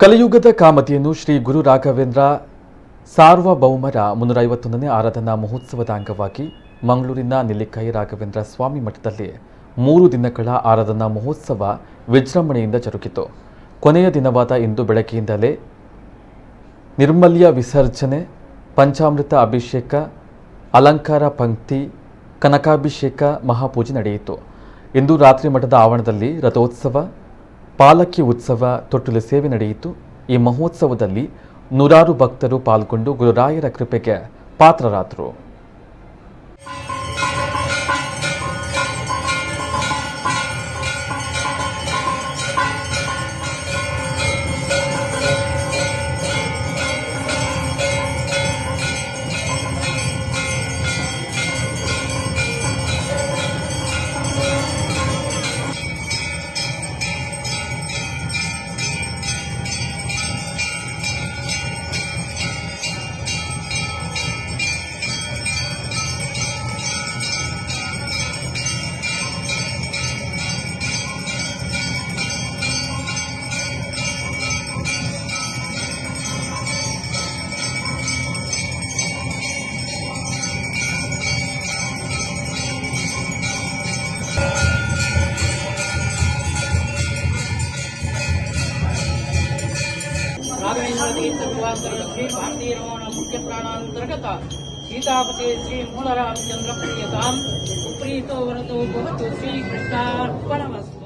ಕಲಿಯುಗದ ಕಾಮತಿಯನ್ನು ಶ್ರೀ ಗುರು ರಾಘವೇಂದ್ರ ಸಾರ್ವಭೌಮರ 351ನೇ ಆರಾಧನಾ ಮಹೋತ್ಸವದ ಅಂಗವಾಗಿ ಮಂಗಳೂರಿನ ನೆಲ್ಲಿಕೈ ರಾಘವೇಂದ್ರ ಸ್ವಾಮಿ ಮಠದಲ್ಲಿ 3 ದಿನಗಳ ಆರಾಧನಾ ಮಹೋತ್ಸವ ವಿಜೃಂಭಣೆಯಿಂದ ಜರುಗಿತು. ಕೊನೆಯ ದಿನವಾದ ಇಂದು ಬೆಳಗ್ಗೆಯಿಂದಲೇ ನಿರ್ಮಲ್ಯ ವಿಸರ್ಜನೆ, ಪಂಚಾಮೃತ ಅಭಿಷೇಕ, ಅಲಂಕಾರ ಪಂಕ್ತಿ, ಕನಕಾಭಿಷೇಕ, ಮಹಾಪೂಜೆ ನಡೆಯಿತು. ಇಂದು ರಾತ್ರಿ ಮಠದ ಆವರಣದಲ್ಲಿ ರಥೋತ್ಸವ, ಪಾಲಕಿ ಉತ್ಸವ, ತೊಟ್ಟಿಲು ಸೇವೆ ನಡೆಯಿತು. ಈ ಮಹೋತ್ಸವದಲ್ಲಿ ನೂರಾರು ಭಕ್ತರು ಪಾಲ್ಗೊಂಡು ಗುರುರಾಯರ ಕೃಪೆಗೆ ಪಾತ್ರರಾದರು. श्री भारतीय रमण मुख्य प्राणांतर्गत सीतापते श्री मूलरामचंद्र प्रियताम प्रीतो वरतो भवतु श्री कृष्णार्पणमस्तु।